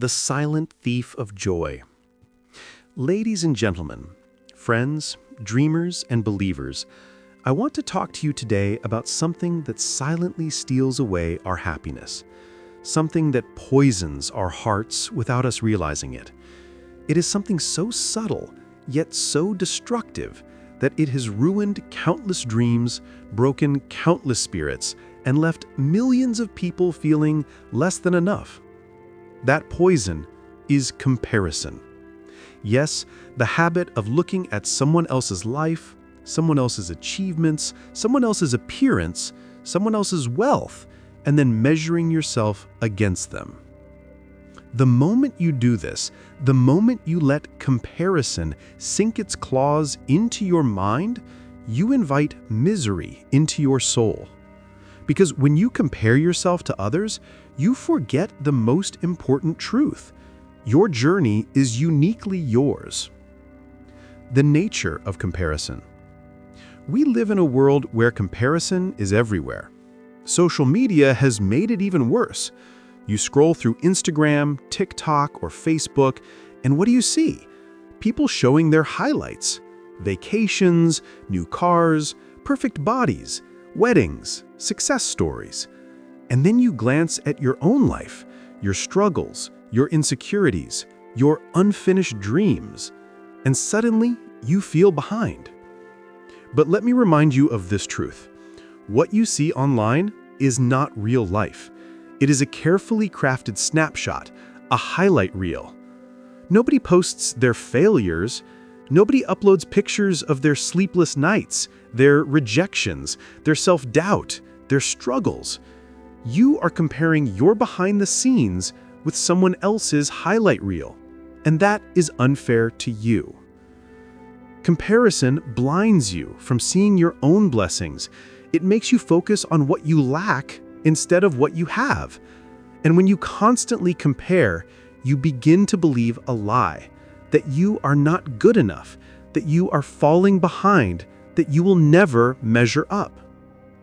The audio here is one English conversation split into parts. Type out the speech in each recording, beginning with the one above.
the silent thief of joy. Ladies and gentlemen, friends, dreamers, and believers, I want to talk to you today about something that silently steals away our happiness, something that poisons our hearts without us realizing it. It is something so subtle, yet so destructive, that it has ruined countless dreams, broken countless spirits, and left millions of people feeling less than enough. That poison is comparison. Yes, the habit of looking at someone else's life, someone else's achievements, someone else's appearance, someone else's wealth, and then measuring yourself against them. The moment you do this, the moment you let comparison sink its claws into your mind, you invite misery into your soul. Because when you compare yourself to others, you forget the most important truth. Your journey is uniquely yours. The nature of comparison. We live in a world where comparison is everywhere. Social media has made it even worse. You scroll through Instagram, TikTok, or Facebook, and what do you see? People showing their highlights. Vacations, new cars, perfect bodies, weddings, success stories. And then you glance at your own life, your struggles, your insecurities, your unfinished dreams, and suddenly you feel behind. But let me remind you of this truth. What you see online is not real life. It is a carefully crafted snapshot, a highlight reel. Nobody posts their failures. Nobody uploads pictures of their sleepless nights, their rejections, their self-doubt, their struggles. You are comparing your behind the scenes with someone else's highlight reel, and that is unfair to you. Comparison blinds you from seeing your own blessings. It makes you focus on what you lack instead of what you have. And when you constantly compare, you begin to believe a lie, that you are not good enough, that you are falling behind, that you will never measure up.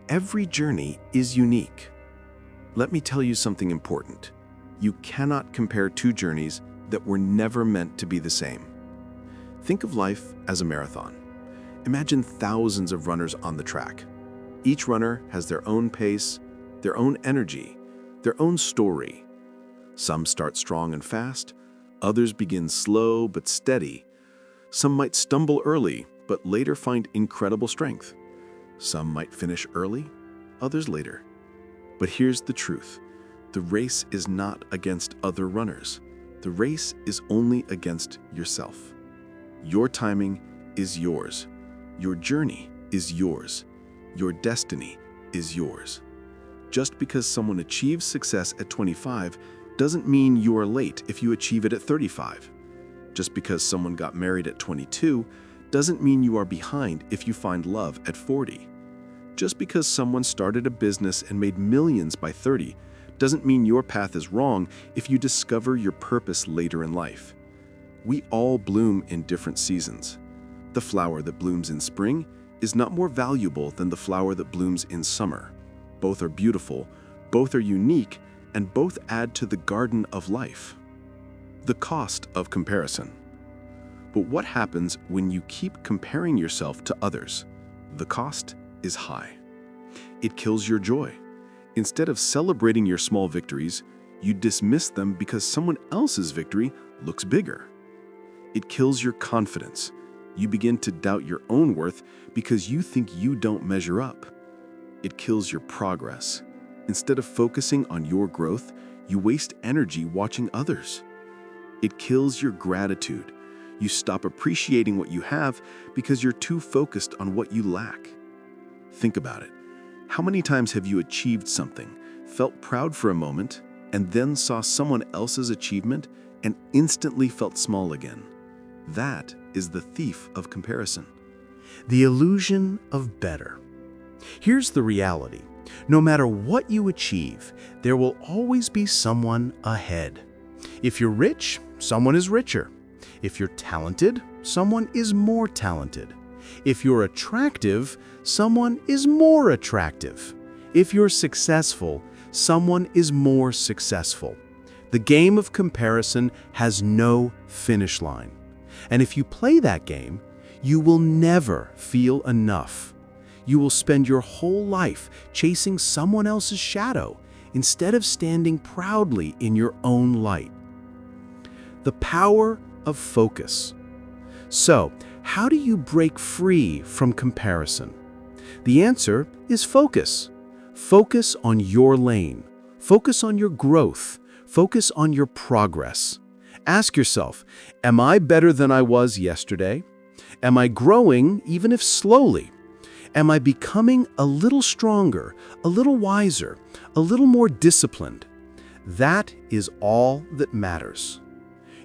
Every journey is unique. Let me tell you something important. You cannot compare two journeys that were never meant to be the same. Think of life as a marathon. Imagine thousands of runners on the track. Each runner has their own pace, their own energy, their own story. Some start strong and fast, others begin slow but steady. Some might stumble early, but later find incredible strength. Some might finish early, others later. But here's the truth. The race is not against other runners. The race is only against yourself. Your timing is yours. Your journey is yours. Your destiny is yours. Just because someone achieves success at 25 doesn't mean you are late if you achieve it at 35. Just because someone got married at 22 doesn't mean you are behind if you find love at 40. Just because someone started a business and made millions by 30 doesn't mean your path is wrong if you discover your purpose later in life. We all bloom in different seasons. The flower that blooms in spring is not more valuable than the flower that blooms in summer. Both are beautiful, both are unique, and both add to the garden of life. The cost of comparison. But what happens when you keep comparing yourself to others? The cost is high. It kills your joy. Instead of celebrating your small victories, you dismiss them because someone else's victory looks bigger. It kills your confidence. You begin to doubt your own worth because you think you don't measure up. It kills your progress. Instead of focusing on your growth, you waste energy watching others. It kills your gratitude. You stop appreciating what you have because you're too focused on what you lack. Think about it. How many times have you achieved something, felt proud for a moment, and then saw someone else's achievement and instantly felt small again? That is the thief of comparison. The illusion of better. Here's the reality. No matter what you achieve, there will always be someone ahead. If you're rich, someone is richer. If you're talented, someone is more talented. If you're attractive, someone is more attractive. If you're successful, someone is more successful. The game of comparison has no finish line. And if you play that game, you will never feel enough. You will spend your whole life chasing someone else's shadow instead of standing proudly in your own light. The power of focus. So, how do you break free from comparison? The answer is focus. Focus on your lane. Focus on your growth. Focus on your progress. Ask yourself, am I better than I was yesterday? Am I growing, even if slowly? Am I becoming a little stronger, a little wiser, a little more disciplined? That is all that matters.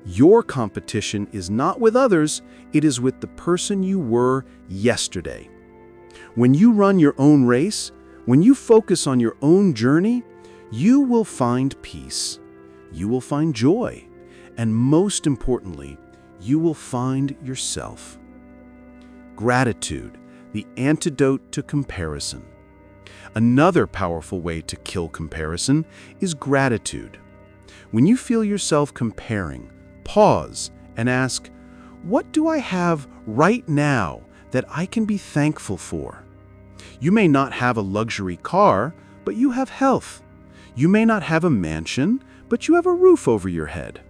Your competition is not with others, it is with the person you were yesterday. When you run your own race, when you focus on your own journey, you will find peace. You will find joy. And most importantly, you will find yourself. Gratitude, the antidote to comparison. Another powerful way to kill comparison is gratitude. When you feel yourself comparing, pause and ask, what do I have right now that I can be thankful for? You may not have a luxury car, but you have health. You may not have a mansion, but you have a roof over your head.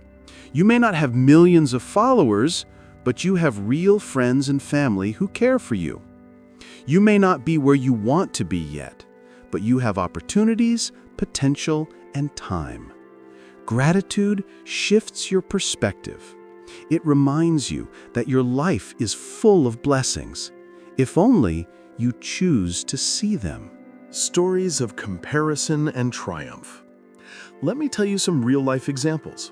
You may not have millions of followers, but you have real friends and family who care for you. You may not be where you want to be yet, but you have opportunities, potential, and time. Gratitude shifts your perspective. It reminds you that your life is full of blessings, if only you choose to see them. Stories of comparison and triumph. Let me tell you some real-life examples.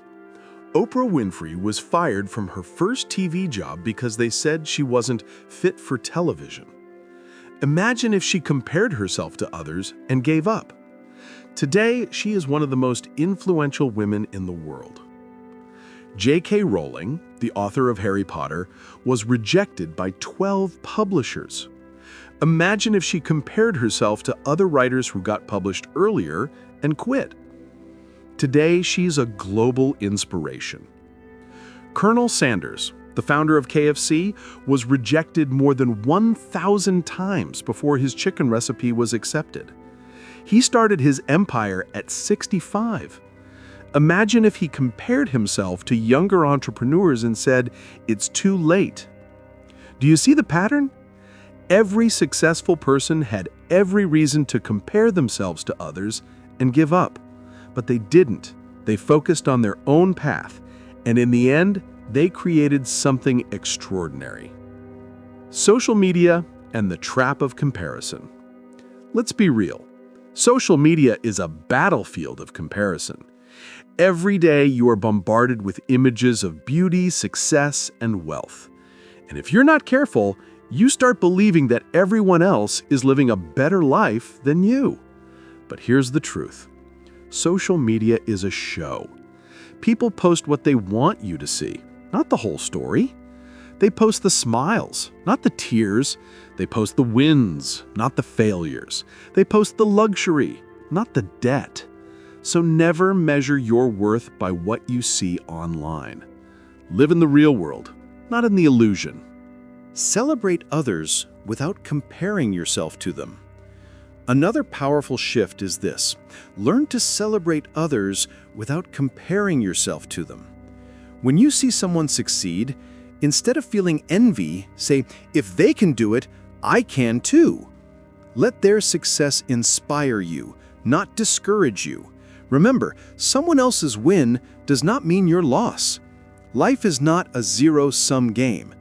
Oprah Winfrey was fired from her first TV job because they said she wasn't fit for television. Imagine if she compared herself to others and gave up. Today, she is one of the most influential women in the world. J.K. Rowling, the author of Harry Potter, was rejected by 12 publishers. Imagine if she compared herself to other writers who got published earlier and quit. Today, she's a global inspiration. Colonel Sanders, the founder of KFC, was rejected more than 1,000 times before his chicken recipe was accepted. He started his empire at 65. Imagine if he compared himself to younger entrepreneurs and said, "It's too late." Do you see the pattern? Every successful person had every reason to compare themselves to others and give up. But they didn't. They focused on their own path, and in the end, they created something extraordinary. Social media and the trap of comparison. Let's be real. Social media is a battlefield of comparison. Every day you are bombarded with images of beauty, success, and wealth. And if you're not careful, you start believing that everyone else is living a better life than you. But here's the truth. Social media is a show. People post what they want you to see, not the whole story. They post the smiles, not the tears. They post the wins, not the failures. They post the luxury, not the debt. So never measure your worth by what you see online. Live in the real world, not in the illusion. Celebrate others without comparing yourself to them. Another powerful shift is this: learn to celebrate others without comparing yourself to them. When you see someone succeed, instead of feeling envy, say, "If they can do it, I can too." Let their success inspire you, not discourage you. Remember, someone else's win does not mean your loss. Life is not a zero-sum game.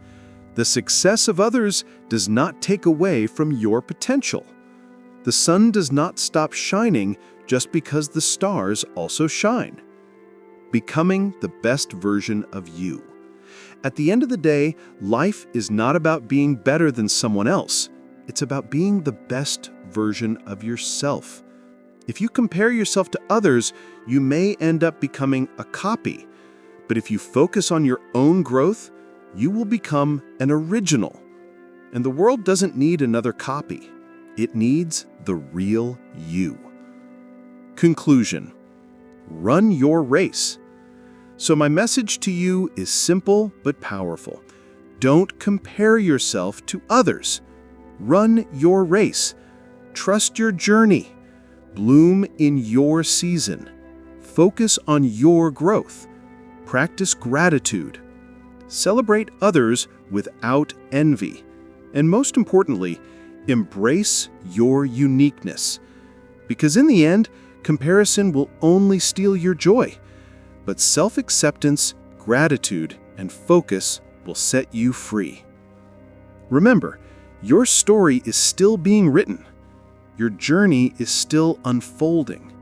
The success of others does not take away from your potential. The sun does not stop shining just because the stars also shine. Becoming the best version of you. At the end of the day, life is not about being better than someone else. It's about being the best version of yourself. If you compare yourself to others, you may end up becoming a copy. But if you focus on your own growth, you will become an original. And the world doesn't need another copy. It needs the real you. Conclusion. Run your race. So my message to you is simple but powerful. Don't compare yourself to others. Run your race. Trust your journey. Bloom in your season. Focus on your growth. Practice gratitude. Celebrate others without envy. And most importantly, embrace your uniqueness. Because in the end, comparison will only steal your joy. But self-acceptance, gratitude, and focus will set you free. Remember, your story is still being written. Your journey is still unfolding.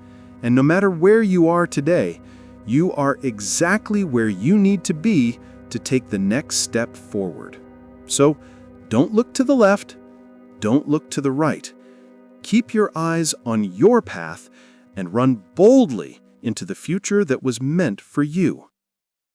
And no matter where you are today, you are exactly where you need to be to take the next step forward. So, don't look to the left, don't look to the right. Keep your eyes on your path and run boldly into the future that was meant for you.